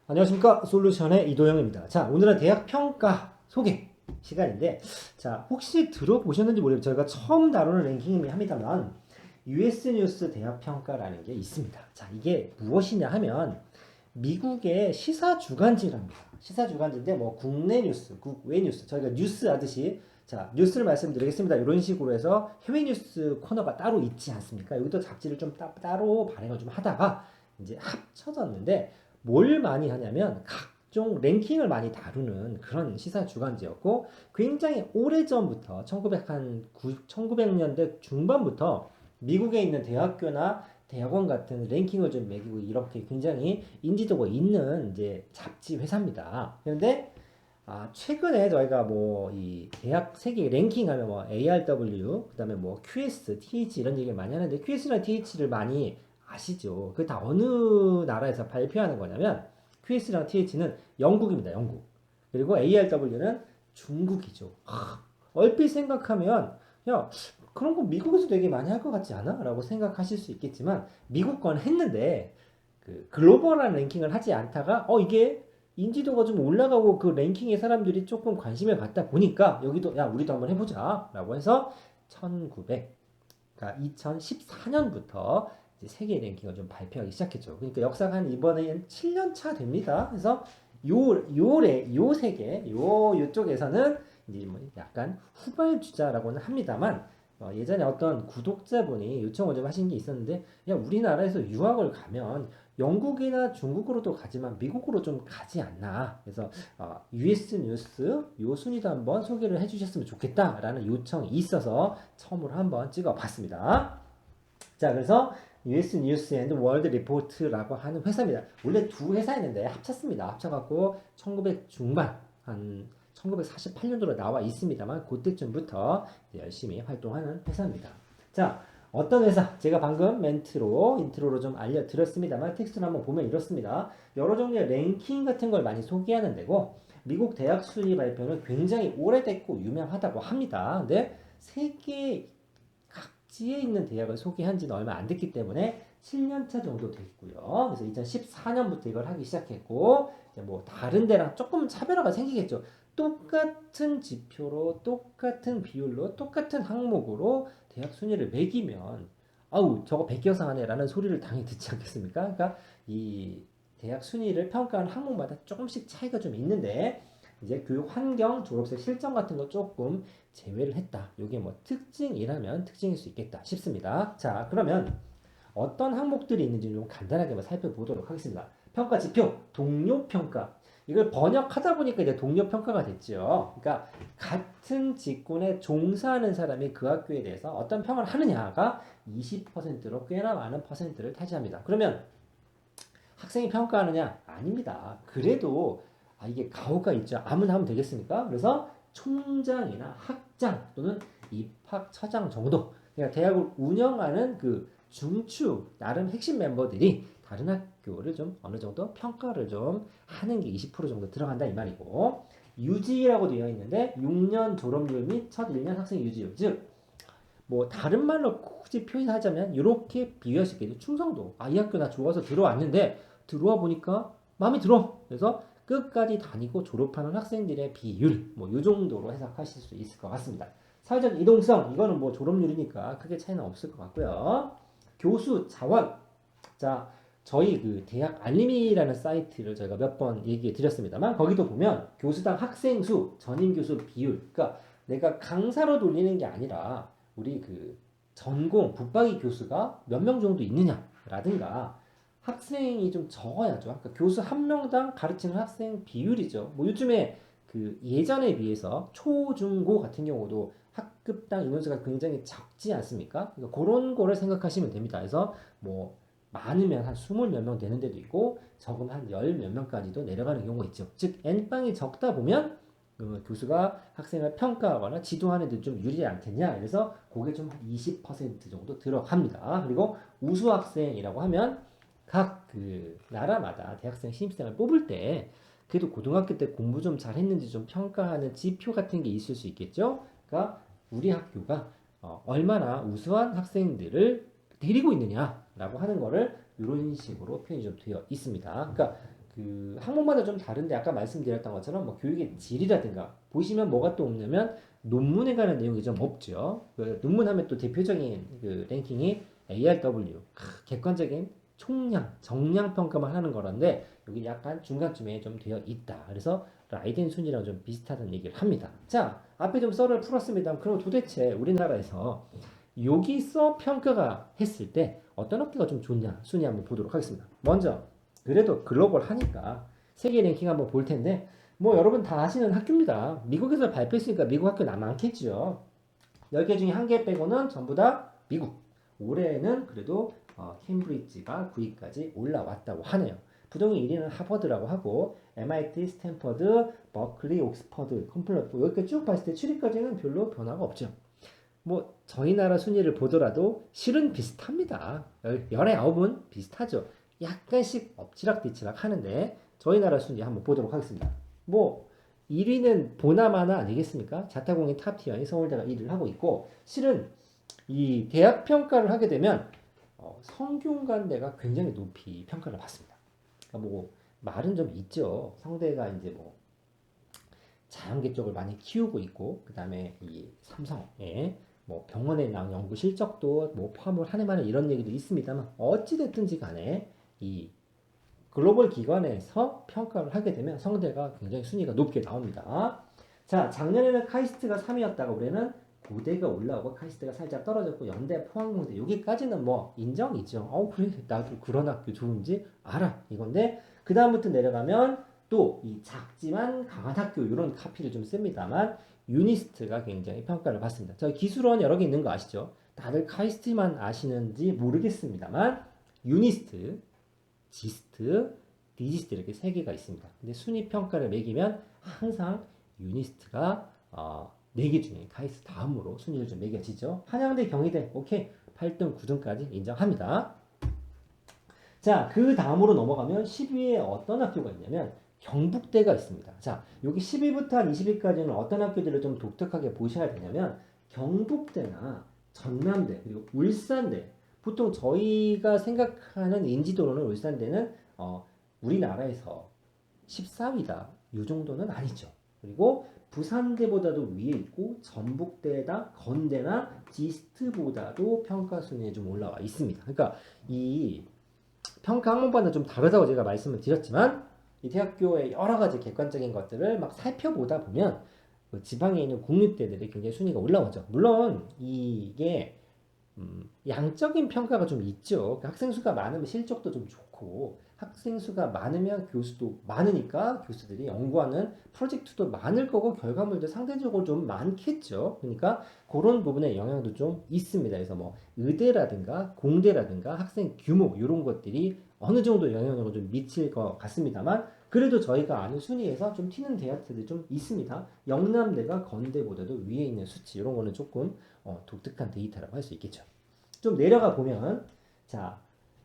안녕하십니까. 솔루션의 이도영입니다. 자, 오늘은 대학 평가 소개 시간인데, 자, 혹시 들어보셨는지 모르겠어요. 저희가 처음 다루는 랭킹이긴 합니다만, US 뉴스 대학 평가라는 게 있습니다. 자, 이게 무엇이냐 하면, 미국의 시사 주간지랍니다. 시사 주간지인데, 뭐, 국내 뉴스, 국외 뉴스, 저희가 뉴스 하듯이, 자, 뉴스를 말씀드리겠습니다. 이런 식으로 해서 해외 뉴스 코너가 따로 있지 않습니까? 여기도 잡지를 좀 따로 발행을 좀 하다가, 이제 합쳐졌는데, 뭘 많이 하냐면 각종 랭킹을 많이 다루는 그런 시사 주간지였고 굉장히 오래전부터 1900년대 중반부터 미국에 있는 대학교나 대학원 같은 랭킹을 좀 매기고 이렇게 굉장히 인지도가 있는 이제 잡지 회사입니다. 그런데 최근에 저희가 뭐 이 대학 세계 랭킹 하면 뭐 ARW, 그다음에 뭐 QS, TH 이런 얘기를 많이 하는데 QS랑 TH를 많이 아시죠? 그 다 어느 나라에서 발표하는 거냐면 QS랑 TH는 영국입니다. 영국. 그리고 ARW는 중국이죠. 얼핏 생각하면 야 그런 거 미국에서 되게 많이 할 것 같지 않아? 라고 생각하실 수 있겠지만 미국 건 했는데 그 글로벌한 랭킹을 하지 않다가 이게 인지도가 좀 올라가고 그 랭킹에 사람들이 조금 관심을 갖다 보니까 여기도 야 우리도 한번 해보자 라고 해서 1900 그러니까 2014년부터 세계 랭킹을 좀 발표하기 시작했죠. 그러니까 역사가 한 이번에 7년 차 됩니다. 그래서 요 세계 요쪽에서는 이제 뭐 약간 후발주자라고는 합니다만 예전에 어떤 구독자분이 요청을 좀 하신 게 있었는데 야 우리나라에서 유학을 가면 영국이나 중국으로도 가지만 미국으로 좀 가지 않나. 그래서 US 뉴스 요 순위도 한번 소개를 해주셨으면 좋겠다라는 요청이 있어서 처음으로 한번 찍어봤습니다. 자, 그래서 US 뉴스 앤드 월드 리포트라고 하는 회사입니다. 원래 두 회사였는데 합쳤습니다. 합쳐갖고 1900 중반 한 1948년도로 나와 있습니다만 그때쯤부터 열심히 활동하는 회사입니다. 자, 어떤 회사? 제가 방금 인트로로 좀 알려드렸습니다만 텍스트를 한번 보면 이렇습니다. 여러 종류의 랭킹 같은 걸 많이 소개하는 데고 미국 대학 순위 발표는 굉장히 오래됐고 유명하다고 합니다. 근데 세계 각지에 있는 대학을 소개한 지는 얼마 안 됐기 때문에 7년차 정도 됐고요. 그래서 2014년부터 이걸 하기 시작했고 이제 뭐 다른 데랑 조금 차별화가 생기겠죠. 똑같은 지표로 똑같은 비율로 똑같은 항목으로 대학 순위를 매기면 아우 저거 백기여상하네 라는 소리를 당연히 듣지 않겠습니까? 그러니까 이 대학 순위를 평가하는 항목마다 조금씩 차이가 좀 있는데 이제 교육 환경, 졸업생 실정 같은 거 조금 제외를 했다. 이게 뭐 특징이라면 특징일 수 있겠다 싶습니다. 자, 그러면 어떤 항목들이 있는지 좀 간단하게 한번 살펴보도록 하겠습니다. 평가 지표, 동료 평가. 이걸 번역하다 보니까 이제 동료 평가가 됐죠. 그러니까 같은 직군에 종사하는 사람이 그 학교에 대해서 어떤 평을 하느냐가 20%로 꽤나 많은 퍼센트를 차지합니다. 그러면 학생이 평가하느냐? 아닙니다. 그래도 이게 가오가 있죠. 아무나 하면 되겠습니까? 그래서 총장이나 학장 또는 입학처장 정도. 그러니까 대학을 운영하는 그 중추 나름 핵심 멤버들이 다른 학교를 좀 어느 정도 평가를 좀 하는 게 20% 정도 들어간다 이 말이고 유지라고 되어 있는데 6년 졸업률 및 첫 1년 학생 유지율 즉 뭐 다른 말로 굳이 표현하자면 이렇게 비유할 수 있겠죠. 충성도. 이 학교 나 좋아서 들어왔는데 들어와 보니까 마음에 들어. 그래서 끝까지 다니고 졸업하는 학생들의 비율 뭐 이 정도로 해석하실 수 있을 것 같습니다. 사회적 이동성 이거는 뭐 졸업률이니까 크게 차이는 없을 것 같고요. 교수 자원 자 저희 그 대학 알림이라는 사이트를 저희가 몇 번 얘기해 드렸습니다만 거기도 보면 교수당 학생 수 전임 교수 비율 그러니까 내가 강사로 돌리는 게 아니라 우리 그 전공 붙박이 교수가 몇 명 정도 있느냐라든가 학생이 좀 적어야죠. 그러니까 교수 한 명당 가르치는 학생 비율이죠. 뭐 요즘에 그 예전에 비해서 초, 중, 고 같은 경우도 학급당 인원수가 굉장히 적지 않습니까? 그러니까 그런 거를 생각하시면 됩니다. 그래서 뭐 많으면 한 20 몇 명 되는 데도 있고 적으면 한 10 몇 명까지도 내려가는 경우가 있죠. 즉 N방이 적다 보면 교수가 학생을 평가하거나 지도하는 데 좀 유리하지 않겠냐. 그래서 그게 좀 한 20% 정도 들어갑니다. 그리고 우수 학생이라고 하면 각 그 나라마다 대학생 신입생을 뽑을 때 그래도 고등학교 때 공부 좀 잘했는지 좀 평가하는 지표 같은 게 있을 수 있겠죠. 그러니까 우리 학교가 얼마나 우수한 학생들을 데리고 있느냐라고 하는 거를 이런 식으로 표현이 좀 되어 있습니다. 그러니까 그 학문마다 좀 다른데 아까 말씀드렸던 것처럼 뭐 교육의 질이라든가 보시면 뭐가 또 없냐면 논문에 관한 내용이 좀 없죠. 그 논문 하면 또 대표적인 그 랭킹이 ARW 객관적인 총량, 정량 평가만 하는 거란데 여기 약간 중간쯤에 좀 되어 있다. 그래서 라이덴 순위랑 좀 비슷하다는 얘기를 합니다. 자, 앞에 좀 썰을 풀었습니다. 그럼 도대체 우리나라에서 여기서 평가가 했을 때 어떤 학교가 좀 좋냐 순위 한번 보도록 하겠습니다. 먼저 그래도 글로벌 하니까 세계 랭킹 한번 볼 텐데 뭐 여러분 다 아시는 학교입니다. 미국에서 발표했으니까 미국 학교 많겠죠. 10개 중에 1개 빼고는 전부 다 미국. 올해는 그래도 캠브리지가 9위까지 올라왔다고 하네요. 부동의 1위는 하버드라고 하고 MIT, 스탠퍼드, 버클리, 옥스퍼드, 컴플러트 여기까지 쭉 봤을 때 7위까지는 별로 변화가 없죠. 뭐 저희 나라 순위를 보더라도 실은 비슷합니다. 열의 9은 비슷하죠. 약간씩 엎치락뒤치락 하는데 저희 나라 순위 한번 보도록 하겠습니다. 뭐 1위는 보나마나 아니겠습니까? 자타공인 탑티어인 서울대가 1위를 하고 있고 실은 이 대학 평가를 하게 되면 성균관대가 굉장히 높이 평가를 받습니다. 그러니까 뭐 말은 좀 있죠. 성대가 이제 뭐 자연계 쪽을 많이 키우고 있고 그 다음에 이 삼성의 뭐 병원에 나온 연구 실적도 뭐 포함을 하네만 이런 얘기도 있습니다만 어찌 됐든지 간에 이 글로벌 기관에서 평가를 하게 되면 성대가 굉장히 순위가 높게 나옵니다. 자, 작년에는 카이스트가 3위였다가 올해는 고대가 올라오고 카이스트가 살짝 떨어졌고 연대, 포항공대 여기까지는 뭐 인정이죠. 그래 나도 그런 학교 좋은지 알아 이건데 그 다음부터 내려가면 또 이 작지만 강한 학교 이런 카피를 좀 씁니다만 유니스트가 굉장히 평가를 받습니다. 저 기술원 여러 개 있는 거 아시죠? 다들 카이스트만 아시는지 모르겠습니다만 유니스트, 지스트, 디지스트 이렇게 세 개가 있습니다. 근데 순위 평가를 매기면 항상 유니스트가 4개 중에 카이스트 다음으로 순위를 좀 매겨지죠. 한양대, 경희대 오케이 8등, 9등까지 인정합니다. 자, 그 다음으로 넘어가면 10위에 어떤 학교가 있냐면 경북대가 있습니다. 자, 여기 10위부터 한 20위까지는 어떤 학교들을 좀 독특하게 보셔야 되냐면 경북대나 전남대 그리고 울산대 보통 저희가 생각하는 인지도로는 울산대는 우리나라에서 14위다 이 정도는 아니죠. 그리고 부산대보다도 위에 있고 전북대나 건대나 지스트보다도 평가 순위에 좀 올라와 있습니다. 그러니까 이 평가 항목마다 좀 다르다고 제가 말씀을 드렸지만 이 대학교의 여러 가지 객관적인 것들을 막 살펴보다 보면 그 지방에 있는 국립대들이 굉장히 순위가 올라오죠. 물론 이게 양적인 평가가 좀 있죠. 학생 수가 많으면 실적도 좀 좋고 학생 수가 많으면 교수도 많으니까 교수들이 연구하는 프로젝트도 많을 거고 결과물도 상대적으로 좀 많겠죠. 그러니까 그런 부분에 영향도 좀 있습니다. 그래서 뭐 의대라든가 공대라든가 학생 규모 이런 것들이 어느 정도 영향력을 좀 미칠 것 같습니다만 그래도 저희가 아는 순위에서 좀 튀는 대학들이 좀 있습니다. 영남대가 건대보다도 위에 있는 수치 이런 거는 조금 독특한 데이터라고 할 수 있겠죠. 좀 내려가 보면 자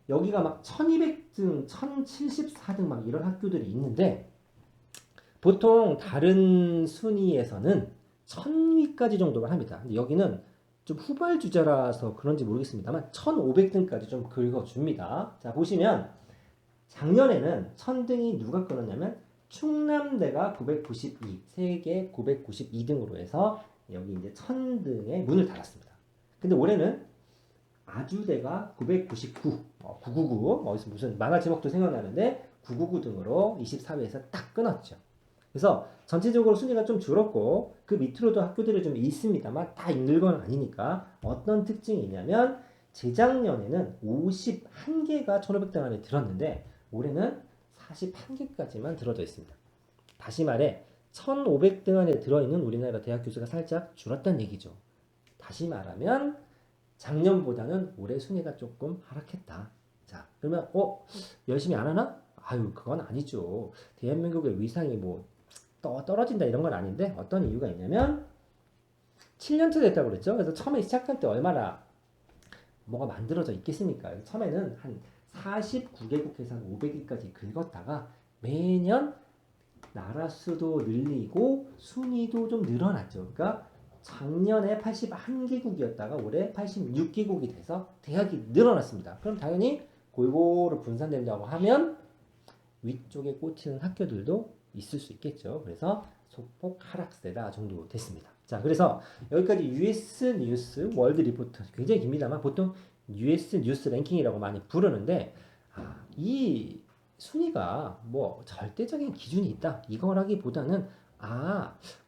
여기가 막 1200등, 1074등 막 이런 학교들이 있는데 보통 다른 순위에서는 1000위까지 정도가 합니다. 근데 여기는 좀 후발주자라서 그런지 모르겠습니다만 1500등까지 좀 긁어줍니다. 자 보시면 작년에는 1000등이 누가 끊었냐면 충남대가 992, 세계 992등으로 해서 여기 이제 1000등에 문을 닫았습니다. 근데 올해는 아주대가 999, 999, 어디서 무슨 만화 제목도 생각나는데 999 등으로 24위에서 딱 끊었죠. 그래서 전체적으로 순위가 좀 줄었고 그 밑으로도 학교들이 좀 있습니다만 다 있는 건 아니니까 어떤 특징이 있냐면 재작년에는 51개가 1500등 안에 들었는데 올해는 41개까지만 들어져 있습니다. 다시 말해 1500등 안에 들어있는 우리나라 대학 교수가 살짝 줄었다는 얘기죠. 다시 말하면 작년보다는 올해 순위가 조금 하락했다. 자, 그러면 열심히 안 하나? 아유, 그건 아니죠. 대한민국의 위상이 뭐 떨어진다 이런 건 아닌데 어떤 이유가 있냐면 7년째 됐다고 그랬죠. 그래서 처음에 시작할 때 얼마나 뭐가 만들어져 있겠습니까? 처음에는 한 49개국에서 한 500위까지 긁었다가 매년 나라 수도 늘리고 순위도 좀 늘어났죠. 그러니까 작년에 81개국이었다가 올해 86개국이 돼서 대학이 늘어났습니다. 그럼 당연히 골고루 분산된다고 하면 위쪽에 꽂히는 학교들도 있을 수 있겠죠. 그래서 소폭 하락세다 정도 됐습니다. 자, 그래서 여기까지 US 뉴스 월드 리포트 굉장히 깁니다만 보통 US 뉴스 랭킹이라고 많이 부르는데 이 순위가 뭐 절대적인 기준이 있다 이거라기보다는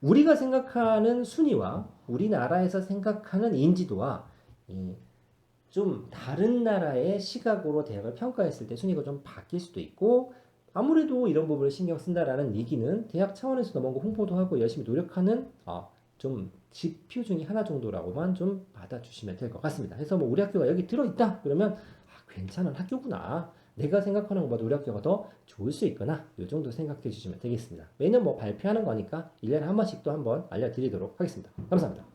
우리가 생각하는 순위와 우리나라에서 생각하는 인지도와 좀 다른 나라의 시각으로 대학을 평가했을 때 순위가 좀 바뀔 수도 있고 아무래도 이런 부분을 신경 쓴다라는 얘기는 대학 차원에서도 뭔가 홍보도 하고 열심히 노력하는 좀 지표 중에 하나 정도라고만 좀 받아주시면 될 것 같습니다. 그래서 뭐 우리 학교가 여기 들어있다 그러면 괜찮은 학교구나. 내가 생각하는 것보다 우리 학교가 더 좋을 수 있구나. 이 정도 생각해 주시면 되겠습니다. 매년 뭐 발표하는 거니까 1년에 한 번씩 또 한번 알려드리도록 하겠습니다. 감사합니다.